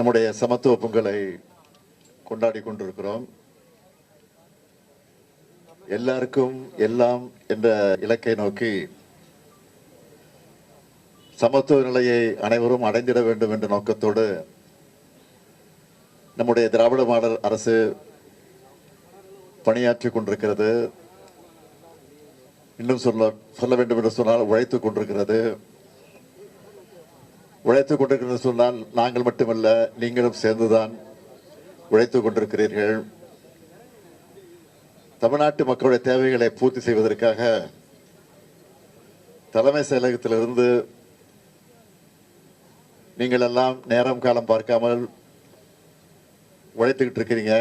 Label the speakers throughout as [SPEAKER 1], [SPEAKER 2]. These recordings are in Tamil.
[SPEAKER 1] நம்முடைய சமத்துவ பொங்கலை கொண்டாடி கொண்டிருக்கிறோம். எல்லாருக்கும் எல்லாம் என்ற இலக்கை நோக்கி சமத்துவ நிலையை அனைவரும் அடைந்திட வேண்டும் என்ற நோக்கத்தோடு நம்முடைய திராவிட மாடல் அரசு பணியாற்றி கொண்டிருக்கிறது. இன்னும் சொல்ல வேண்டும் என்று சொன்னால் உழைத்துக் கொண்டிருக்கிறது. உழைத்துக் கொண்டிருக்கிறது சொன்னால் நாங்கள் மட்டுமல்ல, நீங்களும் சேர்ந்துதான் உழைத்துக் கொண்டிருக்கிறீர்கள். தமிழ்நாட்டு மக்களுடைய தேவைகளை பூர்த்தி செய்வதற்காக தலைமை செயலகத்திலிருந்து நீங்கள் எல்லாம் நேரம் காலம் பார்க்காமல் உழைத்துக்கிட்டு இருக்கிறீங்க.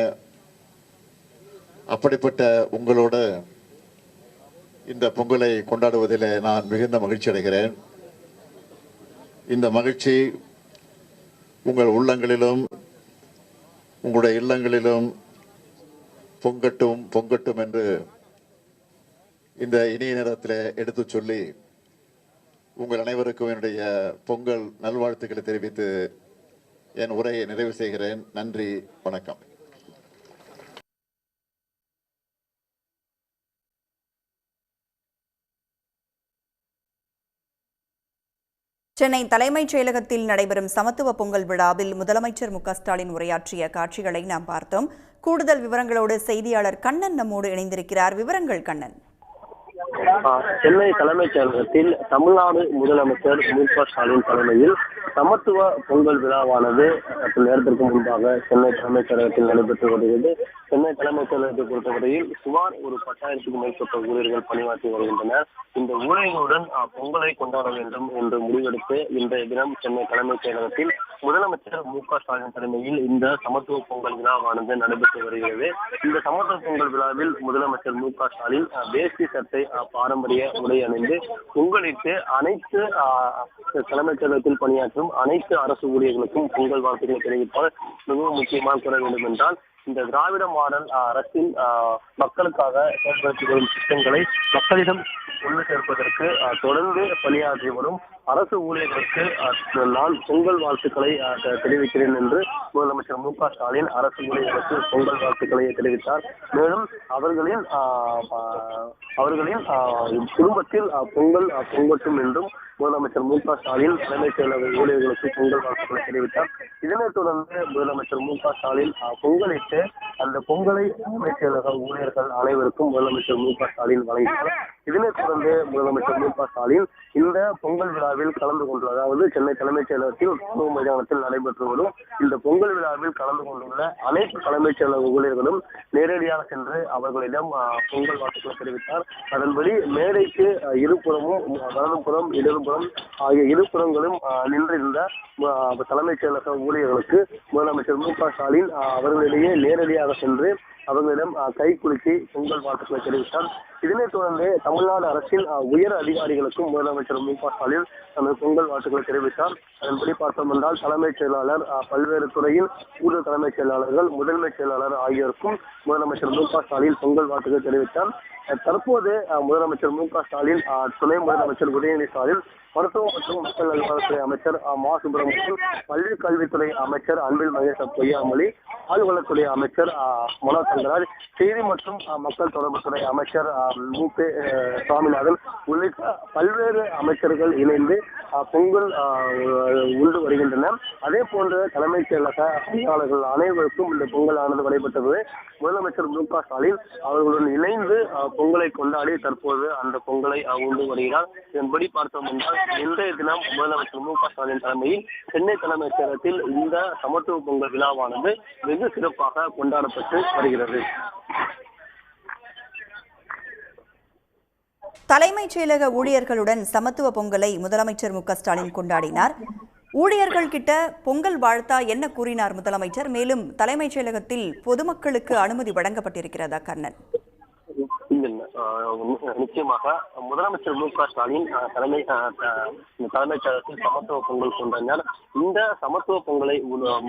[SPEAKER 1] அப்படிப்பட்ட உங்களோடு இந்த பொங்கலை கொண்டாடுவதில் நான் மிகுந்த மகிழ்ச்சி அடைகிறேன். இந்த மகிழ்ச்சி உங்கள் உள்ளங்களிலும் உங்களுடைய இல்லங்களிலும் பொங்கட்டும் பொங்கட்டும் என்று இந்த இனிய நேரத்தில் எடுத்து சொல்லி உங்கள் அனைவருக்கும் என்னுடைய பொங்கல் நல்வாழ்த்துக்களை தெரிவித்து என் உரையை நிறைவு செய்கிறேன். நன்றி, வணக்கம்.
[SPEAKER 2] சென்னை தலைமைச் செயலகத்தில் நடைபெறும் சமத்துவ பொங்கல் விழாவில் முதலமைச்சர் மு.க.ஸ்டாலின் உரையாற்றிய காட்சிகளை நாம் பார்த்தோம். கூடுதல் விவரங்களோடு செய்தியாளர் கண்ணன் நம்மோடு இணைந்திருக்கிறார். விவரங்கள் கண்ணன்.
[SPEAKER 3] சென்னை தலைமைச் செயலகத்தில் தமிழ்நாடு முதலமைச்சர் மு.க.ஸ்டாலின் தலைமையில் சமத்துவ பொங்கல் விழாவானது சற்று நேரத்திற்கு முன்பாக சென்னை தலைமைச் செயலகத்தில் நடைபெற்று வருகிறது. சென்னை தலைமைச் செயலகத்தை பொறுத்தவரையில் சுமார் ஒரு 10,000க்கும் மேற்பட்ட ஊழியர்கள் பணியாற்றி வருகின்றனர். இந்த ஊழியர்களுடன் பொங்கலை கொண்டாட வேண்டும் என்று முடிவெடுத்து இன்றைய தினம் சென்னை தலைமைச் செயலகத்தில் முதலமைச்சர் மு.க.ஸ்டாலின் தலைமையில் இந்த சமத்துவ பொங்கல் விழாவானது நடைபெற்று வருகிறது. இந்த சமத்துவ பொங்கல் விழாவில் முதலமைச்சர் மு.க.ஸ்டாலின் வேஷ்டி சட்டை பாரம்பரிய உடை அணிந்து பொங்கலிட்டு அனைத்து தலைமைச் செயலகத்தில் பணியாற்றும் அனைத்து அரசு ஊழியர்களுக்கும் பொங்கல் வாழ்த்துக்களை தெரிவித்தால் மிகவும் முக்கியமாக கூற வேண்டும் என்றால், இந்த திராவிட மாடல் அரசின் மக்களுக்காக செயல்படுத்தி வரும் திட்டங்களை மக்களிடம் கொண்டு சேர்ப்பதற்கு தொடர்ந்து பணியாற்றி வரும் அரசு ஊழியர்களுக்கு நான் பொங்கல் வாழ்த்துக்களை தெரிவிக்கிறேன் என்று முதலமைச்சர் மு.க.ஸ்டாலின் அரசு ஊழியர்களுக்கு பொங்கல் வாழ்த்துக்களை தெரிவித்தார். மேலும் அவர்களின் குடும்பத்தில் பொங்கல் பொங்கட்டும் என்றும் முதலமைச்சர் மு.க.ஸ்டாலின் தலைமைச் செயலக ஊழியர்களுக்கு பொங்கல் வாழ்த்துக்களை தெரிவித்தார். இதனைத் தொடர்ந்து முதலமைச்சர் மு.க.ஸ்டாலின் பொங்கலிட்டு அந்த பொங்கலை தலைமைச் செயலக ஊழியர்கள் அனைவருக்கும் முதலமைச்சர் மு.க.ஸ்டாலின் வழங்கினார். இதனைத் தொடர்ந்து முதலமைச்சர் மு.க.ஸ்டாலின் இந்த பொங்கல் விழாவில் கலந்து கொண்டுள்ள, அதாவது சென்னை தலைமைச் செயலகத்தில் ராணுவ மைதானத்தில் நடைபெற்று வரும் இந்த பொங்கல் விழாவில் கலந்து கொண்டுள்ள அனைத்து தலைமைச் செயலக ஊழியர்களும் நேரடியாக சென்று அவர்களிடம் பொங்கல் வாழ்த்துக்களை தெரிவித்தார். அதன்படி மேடைக்கு இருபுறமும் வலதுபுறம் இடதுபுறம் ஆகிய இருபுறங்களும் நின்றிருந்த தலைமைச் செயலக ஊழியர்களுக்கு முதலமைச்சர் மு.க.ஸ்டாலின் அவர்களிடையே நேரடியாக சென்று அவர்களிடம் கை குலுக்கி பொங்கல் வாழ்த்துக்களை தெரிவித்தார். இதனைத் தொடர்ந்து தமிழ்நாடு அரசின் உயர் அதிகாரிகளுக்கும் முதலமைச்சர் மு.க.ஸ்டாலின் தனது பொங்கல் வாழ்த்துக்களை தெரிவித்தார். அதன்படி பார்த்தோம் என்றால் தலைமைச் செயலாளர், பல்வேறு துறையின் கூடுதல் தலைமைச் செயலாளர்கள், முதன்மைச் செயலாளர் ஆகியோருக்கும் முதலமைச்சர் மு.க.ஸ்டாலின் பொங்கல் வாழ்த்துக்களை தெரிவித்தார். தற்போது முதலமைச்சர் மு.க.ஸ்டாலின் துணை முதலமைச்சர் உதயநிதி ஸ்டாலின், மருத்துவம் மற்றும் மக்கள் நல்வாழ்வுத்துறை அமைச்சர் மா சுப்பிரமணியன், பள்ளி கல்வித்துறை அமைச்சர் அன்பில் மகேஷ் பொய்யாமொழி, ஆழ்வளத்துறை அமைச்சர் மனோஜ் தங்கராஜ், செய்தி மற்றும் மக்கள் தொடர்புத்துறை அமைச்சர் மு.க. சுவாமிநாதன் உள்ளிட்ட பல்வேறு அமைச்சர்கள் இணைந்து பொங்கல் உண்டு வருகின்றனர். அதே போன்ற தலைமைச் செயலக பணியாளர்கள் அனைவருக்கும் இந்த பொங்கல் ஆனது நடைபெற்றது. முதலமைச்சர் மு.க.ஸ்டாலின் அவர்களுடன் இணைந்து பொங்கலை கொண்டாடி தற்போது அந்த பொங்கலை உண்டு வருகிறார். இதன்படி பார்த்தோம் என்றால் இன்றைய தினம் முதலமைச்சர் மு.க.ஸ்டாலின் தலைமையில் சென்னை தலைமைச் செயலகத்தில் இந்த சமத்துவ பொங்கல் விழாவானது வெகு சிறப்பாக கொண்டாடப்பட்டு வருகிறது.
[SPEAKER 2] தலைமைச் செயலக ஊழியர்களுடன் சமத்துவ பொங்கலை முதலமைச்சர் மு.க.ஸ்டாலின் கொண்டாடினார். ஊழியர்கள் கிட்ட பொங்கல் வாழ்த்தா என்ன கூறினார் முதலமைச்சர்? மேலும் தலைமைச் செயலகத்தில் பொதுமக்களுக்கு அனுமதி வழங்கப்பட்டிருக்கிறதா கண்ணன்?
[SPEAKER 3] நிச்சயமாக முதலமைச்சர் மு க ஸ்டாலின் தலைமைச் செயலகத்தில் சமத்துவ பொங்கல் கொண்டாடினார். இந்த சமத்துவ பொங்கலை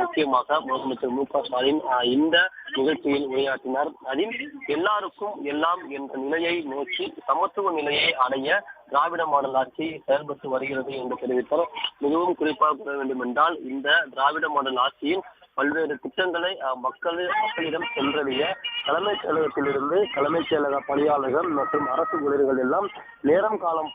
[SPEAKER 3] முக்கியமாக முதலமைச்சர் மு க ஸ்டாலின் இந்த நிகழ்ச்சியில் உரையாற்றினார். அதில் எல்லாருக்கும் எல்லாம் என்ற நிலையை நோக்கி சமத்துவ நிலையை அடைய திராவிட மாடல் ஆட்சி செயல்பட்டு வருகிறது என்று தெரிவித்தார். மிகவும் குறிப்பாக கூற வேண்டும் என்றால், இந்த திராவிட மாடல் ஆட்சியின் பல்வேறு திட்டங்களை மக்களிடம் சென்றடைய தலைமைச் செயலகத்திலிருந்து தலைமைச் செயலக பணியாளர்கள் மற்றும் அரசு ஊழியர்கள் எல்லாம் நேரம் காலம்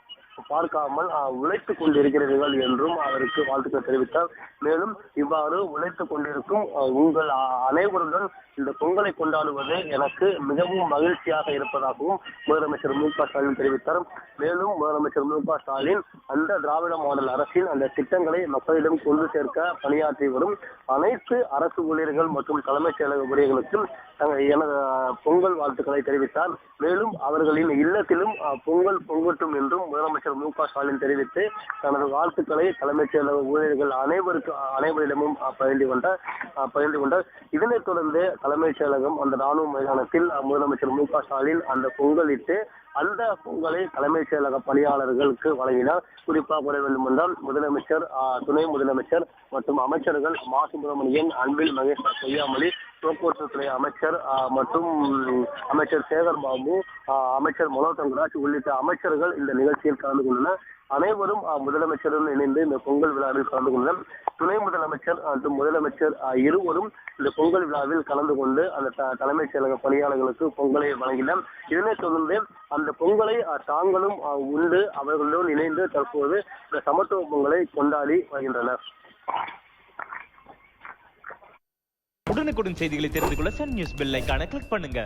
[SPEAKER 3] பார்க்காமல் உழைத்துக் கொண்டிருக்கிறீர்கள் என்றும் அவருக்கு வாழ்த்துக்கள் தெரிவித்தார். மேலும் இவ்வாறு உழைத்துக் கொண்டிருக்கும் உங்கள் அனைவருடன் இந்த பொங்கலை கொண்டாடுவது எனக்கு மிகவும் மகிழ்ச்சியாக இருப்பதாகவும் முதலமைச்சர் மு க ஸ்டாலின் தெரிவித்தார். மேலும் முதலமைச்சர் மு க ஸ்டாலின் அந்த திராவிட மாடல் அரசின் அந்த திட்டங்களை மக்களிடம் கொண்டு சேர்க்க பணியாற்றி வரும் அனைத்து அரசு ஊழியர்கள் மற்றும் தலைமைச் செயலக ஊழியர்களுக்கும் எனது பொங்கல் வாழ்த்துக்களை தெரிவித்தார். மேலும் அவர்களின் இல்லத்திலும் பொங்கல் பொங்கட்டும் என்றும் முதலமைச்சர் மு க ஸ்டாலின் தெரிவித்து தனது வாழ்த்துக்களை தலைமைச் செயலக ஊழியர்கள் அனைவரிடமும் பகிர்ந்து கொண்டார். இதனைத் தொடர்ந்து தலைமைச் செயலகம் அந்த ராணுவ மைதானத்தில் முதலமைச்சர் மு க ஸ்டாலின் அந்த பொங்கலிட்டு அந்த பொங்கலை தலைமைச் செயலக பணியாளர்களுக்கு வழங்கினார். குறிப்பாக கூற வேண்டும் என்றால், முதலமைச்சர், துணை முதலமைச்சர் மற்றும் அமைச்சர்கள் மா சுப்பிரமணியன், அன்பில் மகேஷ் பொய்யாமொழி, போக்குவரத்து துறை அமைச்சர் மற்றும் அமைச்சர் சேகர் பாபு, அமைச்சர் மனோ தங்கராஜ் உள்ளிட்ட அமைச்சர்கள் இந்த நிகழ்ச்சியில் கலந்து கொண்டனர். அனைவரும் முதலமைச்சருடன் இணைந்து இந்த பொங்கல் விழாவில் கலந்து கொண்டனர். துணை முதலமைச்சர் மற்றும் முதலமைச்சர் இருவரும் இந்த பொங்கல் விழாவில் கலந்து கொண்டு அந்த தலைமைச் செயலக பணியாளர்களுக்கு பொங்கலை வழங்கினர். இதனைத் தொடர்ந்து அந்த பொங்கலை தாங்களும் உண்டு அவர்களுடன் இணைந்து தற்போது இந்த சமத்துவ பொங்கலை கொண்டாடி வருகின்றனர்.
[SPEAKER 4] உடனுக்குடன் செய்திகளை தெரிந்து கொள்ள சன் நியூஸ் பெல் ஐகானை கிளிக் பண்ணுங்க.